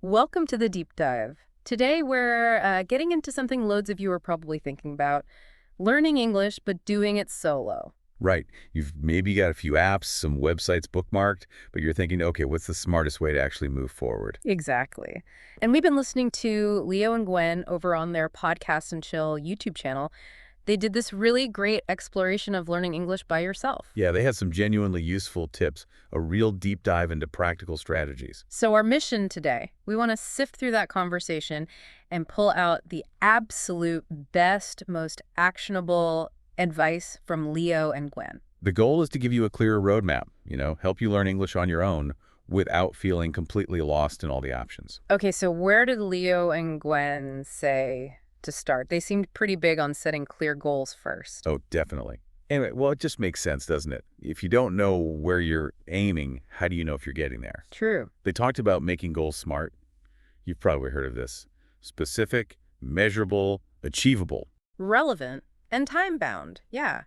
Welcome to the deep dive. Today we're getting into something loads of you are probably thinking about, learning English but doing it solo. Right. You've maybe got a few apps, some websites bookmarked, but you're thinking, okay, what's the smartest way to actually move forward? Exactly. And we've been listening to Leo and Gwen over on their Podcast and Chill YouTube channel. They did this really great exploration of learning English by yourself. Yeah, they had some genuinely useful tips, a real deep dive into practical strategies. So our mission today, we want to sift through that conversation and pull out the absolute best, most actionable advice from Leo and Gwen. The goal is to give you a clearer roadmap, help you learn English on your own without feeling completely lost in all the options. Okay, so where did Leo and Gwen say to start? They seemed pretty big on setting clear goals first. Oh, definitely. Anyway, well, it just makes sense, doesn't it? If you don't know where you're aiming, how do you know if you're getting there? True. They talked about making goals smart. You've probably heard of this. Specific, measurable, achievable. Relevant and time-bound. Yeah.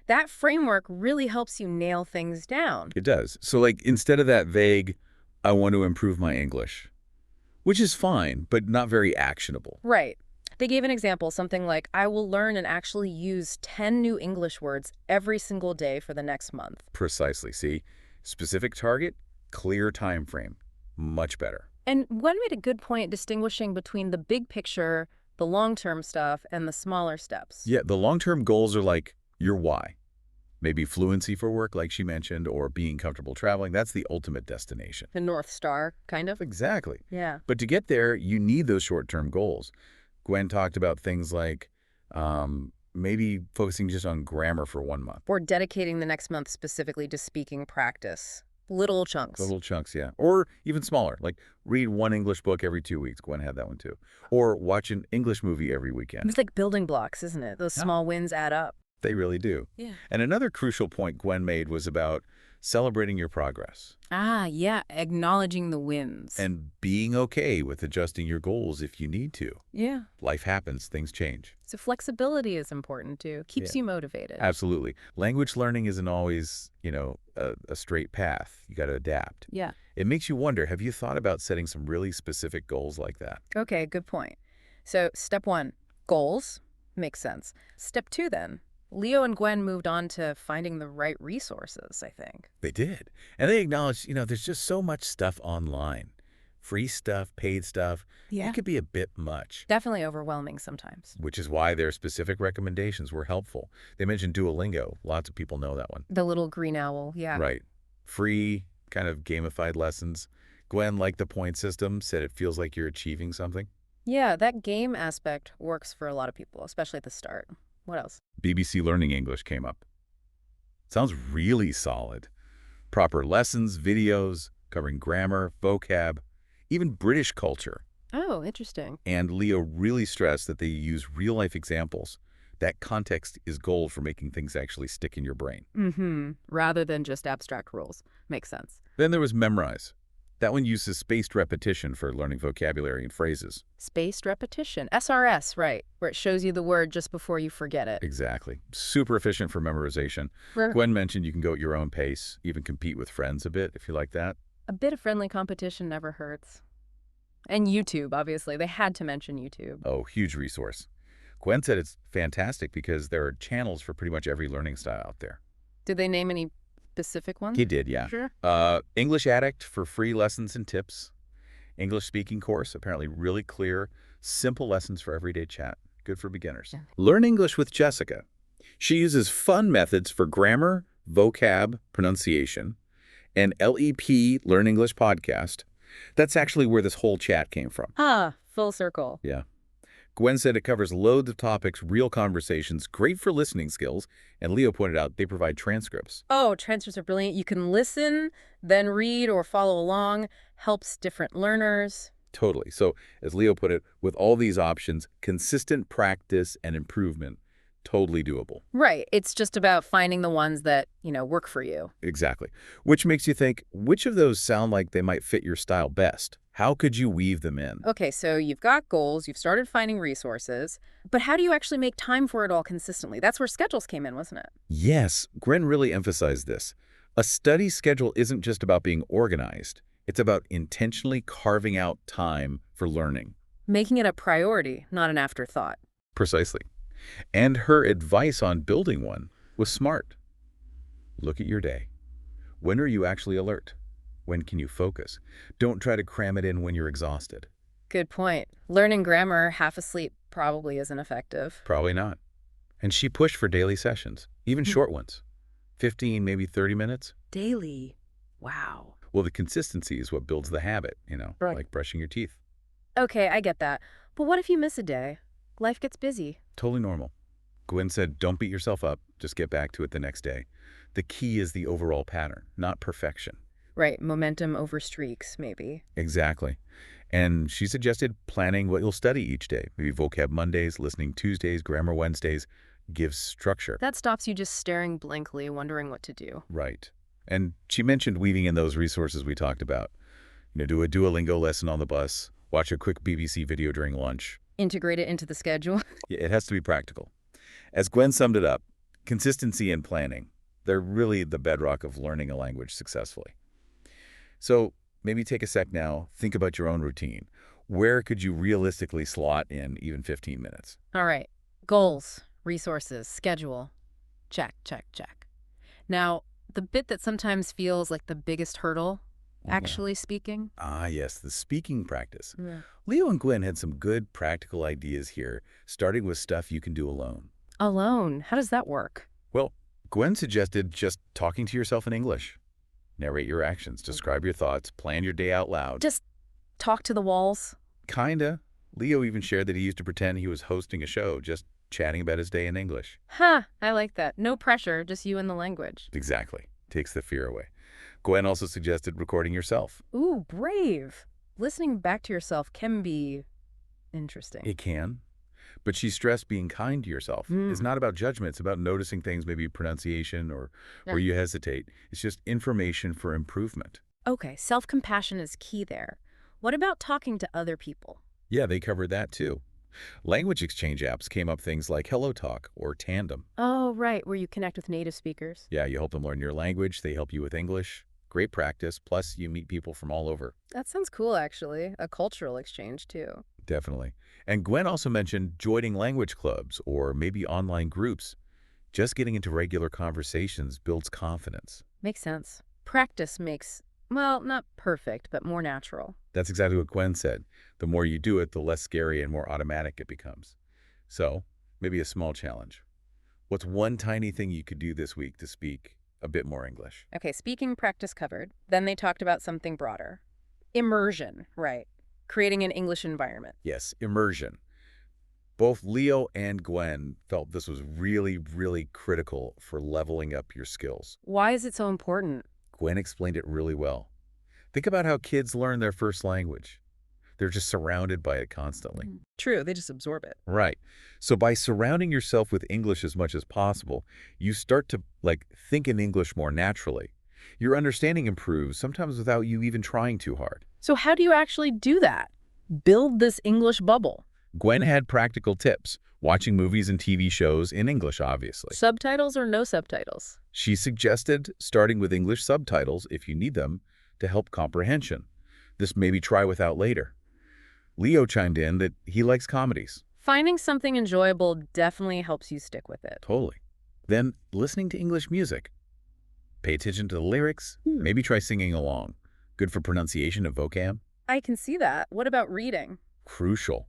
That framework really helps you nail things down. It does. So like instead of that vague, I want to improve my English, which is fine, but not very actionable. Right. They gave an example, something like, I will learn and actually use 10 new English words every single day for the next month. Precisely. See, specific target, clear time frame. Much better. And Gwen made a good point distinguishing between the big picture, the long-term stuff, and the smaller steps. Yeah, the long-term goals are like your why. Maybe fluency for work, like she mentioned, or being comfortable traveling. That's the ultimate destination. The North Star, kind of. Exactly. Yeah. But to get there, you need those short-term goals. Gwen talked about things like maybe focusing just on grammar for 1 month. Or dedicating the next month specifically to speaking practice. Little chunks. Little chunks, yeah. Or even smaller, like read one English book every 2 weeks. Gwen had that one too. Or watch an English movie every weekend. It's like building blocks, isn't it? Those Yeah. small wins add up. They really do. Yeah. And another crucial point Gwen made was about celebrating your progress Ah, yeah. Acknowledging the wins. and being okay with adjusting your goals if you need to. yeah. Life happens, things change. So flexibility is important too. Keeps Yeah. you motivated. Absolutely. Language learning isn't always, a straight path. You got to adapt. Yeah. It makes you wonder, have you thought about setting some really specific goals like that? Okay, good point. So step 1, goals. Makes sense. Step 2 then. Leo and Gwen moved on to finding the right resources, I think. They did. And they acknowledged, there's just so much stuff online. Free stuff, paid stuff. Yeah. It could be a bit much, Definitely overwhelming sometimes. which is why their specific recommendations were helpful. They mentioned Duolingo. Lots of people know that one. The little green owl, yeah. Right. Free, kind of gamified lessons. Gwen liked the point system, said it feels like you're achieving something. Yeah, that game aspect works for a lot of people, especially at the start. What else? BBC Learning English came up. Sounds really solid. Proper lessons, videos, covering grammar, vocab, even British culture. Oh, interesting. And Leo really stressed that they use real-life examples. That context is gold for making things actually stick in your brain. Mm-hmm. Rather than just abstract rules. Makes sense. Then there was Memrise. That one uses spaced repetition for learning vocabulary and phrases. Spaced repetition. SRS, right, where it shows you the word just before you forget it. Exactly. Super efficient for memorization. Gwen mentioned you can go at your own pace, even compete with friends a bit if you like that. A bit of friendly competition never hurts. And YouTube, obviously. They had to mention YouTube. Oh, huge resource. Gwen said it's fantastic because there are channels for pretty much every learning style out there. Did they name any specific ones? He did, yeah. Sure. English Addict for free lessons and tips. English speaking course, apparently really clear, simple lessons for everyday chat. Good for beginners. Yeah. Learn English with Jessica. She uses fun methods for grammar, vocab, pronunciation, and LEP, Learn English Podcast. That's actually where this whole chat came from. Ah, full circle. Yeah. Gwen said it covers loads of topics, real conversations, great for listening skills, and Leo pointed out they provide transcripts. Oh, transcripts are brilliant. You can listen, then read or follow along. Helps different learners. Totally. So, as Leo put it, with all these options, consistent practice and improvement, totally doable. Right. It's just about finding the ones that, work for you. Exactly. Which makes you think, which of those sound like they might fit your style best? How could you weave them in? Okay, so you've got goals, you've started finding resources, but how do you actually make time for it all consistently? That's where schedules came in, wasn't it? Yes, Gwen really emphasized this. A study schedule isn't just about being organized. It's about intentionally carving out time for learning. Making it a priority, not an afterthought. Precisely. And her advice on building one was smart. Look at your day. When are you actually alert? When can you focus? Don't try to cram it in when you're exhausted. Good point. Learning grammar half asleep probably isn't effective. Probably not. And she pushed for daily sessions, even short ones. 15, maybe 30 minutes. Daily. Wow. Well, the consistency is what builds the habit, Right. like brushing your teeth. Okay, I get that. But what if you miss a day? Life gets busy. Totally normal. Gwen said, don't beat yourself up. Just get back to it the next day. The key is the overall pattern, not perfection. Right, momentum over streaks, maybe. Exactly. And she suggested planning what you'll study each day. Maybe vocab Mondays, listening Tuesdays, grammar Wednesdays. Gives structure. That stops you just staring blankly, wondering what to do. Right. And she mentioned weaving in those resources we talked about. Do a Duolingo lesson on the bus, watch a quick BBC video during lunch. Integrate it into the schedule. Yeah, it has to be practical. As Gwen summed it up, consistency and planning, they're really the bedrock of learning a language successfully. So maybe take a sec now, think about your own routine. Where could you realistically slot in even 15 minutes? All right. Goals, resources, schedule. Check, check, check. Now, the bit that sometimes feels like the biggest hurdle, actually speaking. Ah, yes, the speaking practice. Yeah. Leo and Gwen had some good practical ideas here, starting with stuff you can do alone. Alone. How does that work? Well, Gwen suggested just talking to yourself in English. Narrate your actions, describe your thoughts, plan your day out loud. Just talk to the walls? Kinda. Leo even shared that he used to pretend he was hosting a show, just chatting about his day in English. Huh, I like that. No pressure, just you and the language. Exactly. Takes the fear away. Gwen also suggested recording yourself. Ooh, brave. Listening back to yourself can be interesting. It can. But she stressed being kind to yourself. It's not about judgment. It's about noticing things, maybe pronunciation or where you hesitate. It's just information for improvement. Okay, self-compassion is key there. What about talking to other people? Yeah, they covered that too. Language exchange apps came up things like HelloTalk or Tandem. Oh, right, where you connect with native speakers. Yeah, you help them learn your language. They help you with English. Great practice. Plus, you meet people from all over. That sounds cool, actually. A cultural exchange, too. Definitely. And Gwen also mentioned joining language clubs or maybe online groups. Just getting into regular conversations builds confidence. Makes sense. Practice makes, well, not perfect, but more natural. That's exactly what Gwen said. The more you do it, the less scary and more automatic it becomes. So, maybe a small challenge. What's one tiny thing you could do this week to speak a bit more English? Okay, speaking practice covered. Then they talked about something broader. Immersion, right. Creating an English environment. Yes, immersion. Both Leo and Gwen felt this was really, really critical for leveling up your skills. Why is it so important? Gwen explained it really well. Think about how kids learn their first language. They're just surrounded by it constantly. True, they just absorb it. Right. So by surrounding yourself with English as much as possible, you start to think in English more naturally. Your understanding improves, sometimes without you even trying too hard. So how do you actually do that? Build this English bubble. Gwen had practical tips, watching movies and TV shows in English, obviously. Subtitles or no subtitles? She suggested starting with English subtitles, if you need them, to help comprehension. This maybe try without later. Leo chimed in that he likes comedies. Finding something enjoyable definitely helps you stick with it. Totally. Then listening to English music. Pay attention to the lyrics, maybe try singing along. Good for pronunciation of vocab. I can see that. What about reading? Crucial.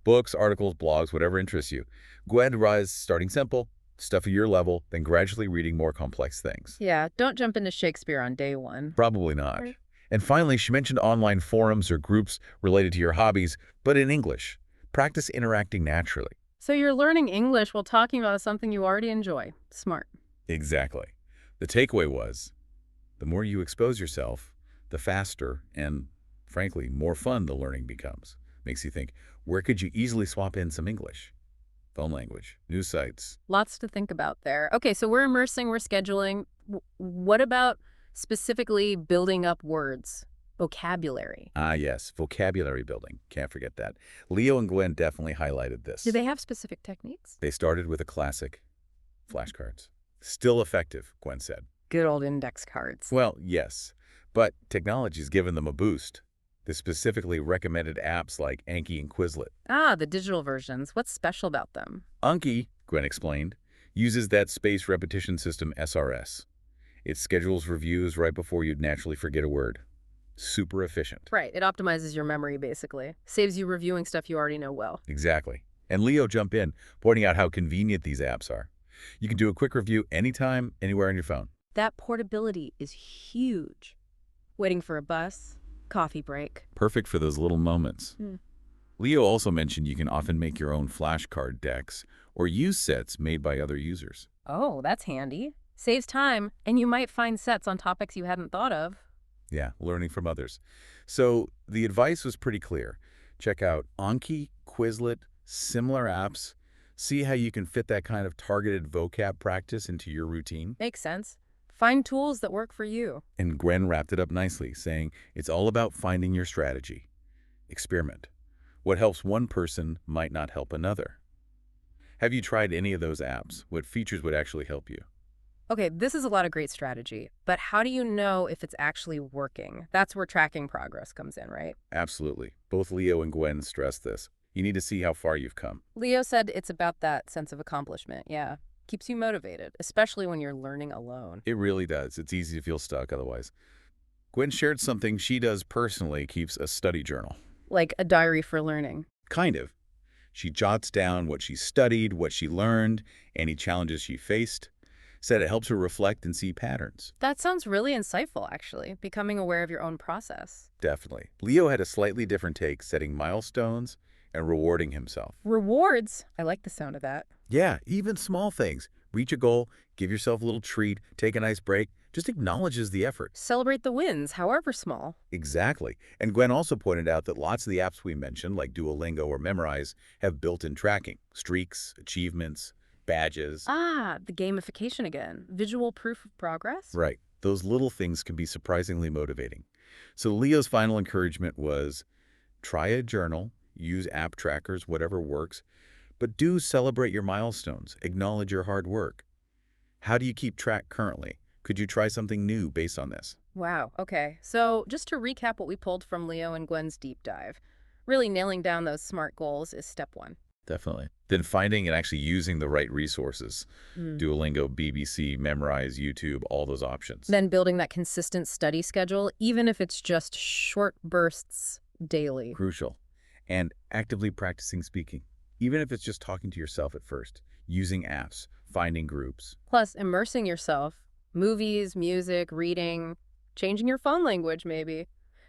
Books, articles, blogs, whatever interests you. Gwen advised starting simple, stuff at your level, then gradually reading more complex things. Yeah, don't jump into Shakespeare on day one. Probably not. Right. And finally, she mentioned online forums or groups related to your hobbies, but in English. Practice interacting naturally. So you're learning English while talking about something you already enjoy. Smart. Exactly. The takeaway was, the more you expose yourself, the faster and, frankly, more fun the learning becomes. Makes you think, where could you easily swap in some English? Phone language, news sites. Lots to think about there. Okay, so we're immersing, we're scheduling. What about specifically building up words, vocabulary? Ah, yes, vocabulary building. Can't forget that. Leo and Gwen definitely highlighted this. Do they have specific techniques? They started with a classic, flashcards. Still effective, Gwen said. Good old index cards. Well, yes, But technology's given them a boost. They specifically recommended apps like Anki and Quizlet. Ah, the digital versions. What's special about them? Anki, Gwen explained, uses that spaced repetition system SRS. It schedules reviews right before you'd naturally forget a word. Super efficient. Right, it optimizes your memory, basically. Saves you reviewing stuff you already know well. Exactly. And Leo jumped in, pointing out how convenient these apps are. You can do a quick review anytime, anywhere on your phone. That portability is huge. Waiting for a bus, coffee break. Perfect for those little moments. Hmm. Leo also mentioned you can often make your own flashcard decks or use sets made by other users. Oh, that's handy. Saves time, and you might find sets on topics you hadn't thought of. Yeah, learning from others. So the advice was pretty clear. Check out Anki, Quizlet, similar apps. See how you can fit that kind of targeted vocab practice into your routine. Makes sense. Find tools that work for you. And Gwen wrapped it up nicely, saying it's all about finding your strategy. Experiment. What helps one person might not help another. Have you tried any of those apps? What features would actually help you? Okay, this is a lot of great strategy, but how do you know if it's actually working? That's where tracking progress comes in, right? Absolutely. Both Leo and Gwen stressed this. You need to see how far you've come. Leo said it's about that sense of accomplishment, yeah. Keeps you motivated, especially when you're learning alone. It really does. It's easy to feel stuck otherwise. Gwen shared something she does personally, keeps a study journal. Like a diary for learning. Kind of. She jots down what she studied, what she learned, any challenges she faced. Said it helps her reflect and see patterns. That sounds really insightful, actually, becoming aware of your own process. Definitely. Leo had a slightly different take, setting milestones and rewarding himself. Rewards. I like the sound of that. Yeah, even small things. Reach a goal, give yourself a little treat, take a nice break. Just acknowledges the effort. Celebrate the wins, however small. Exactly. And Gwen also pointed out that lots of the apps we mentioned, like Duolingo or Memrise, have built-in tracking, streaks, achievements, badges. Ah, the gamification again. Visual proof of progress? Right. Those little things can be surprisingly motivating. So Leo's final encouragement was try a journal, use app trackers, whatever works, but do celebrate your milestones, acknowledge your hard work. How do you keep track currently? Could you try something new based on this? Wow, okay. So just to recap what we pulled from Leo and Gwen's deep dive, really nailing down those SMART goals is step one. Definitely. Then finding and actually using the right resources. Duolingo, BBC, Memrise, YouTube, all those options. Then building that consistent study schedule, even if it's just short bursts daily. Crucial. And actively practicing speaking, even if it's just talking to yourself at first, using apps, finding groups. Plus, immersing yourself. Movies, music, reading, changing your phone language maybe,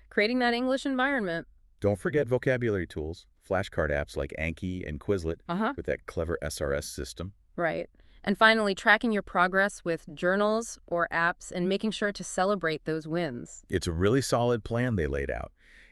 creating that English environment. Don't forget vocabulary tools, flashcard apps like Anki and Quizlet with that clever SRS system. Right. And finally, tracking your progress with journals or apps and making sure to celebrate those wins. It's a really solid plan they laid out.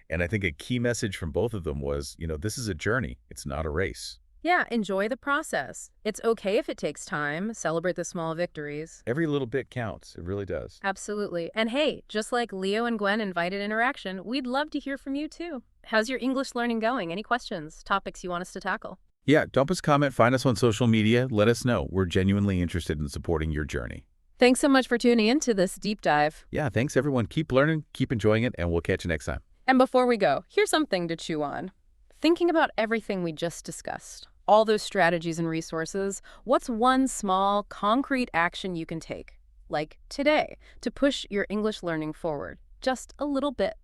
And I think a key message from both of them was, this is a journey. It's not a race. Yeah, enjoy the process. It's okay if it takes time. Celebrate the small victories. Every little bit counts. It really does. Absolutely. And hey, just like Leo and Gwen invited interaction, we'd love to hear from you too. How's your English learning going? Any questions, topics you want us to tackle? Yeah, dump us a comment, find us on social media, let us know. We're genuinely interested in supporting your journey. Thanks so much for tuning in to this deep dive. Yeah, thanks everyone. Keep learning, keep enjoying it, and we'll catch you next time. And before we go, here's something to chew on. Thinking about everything we just discussed, all those strategies and resources, what's one small, concrete action you can take, like today, to push your English learning forward just a little bit?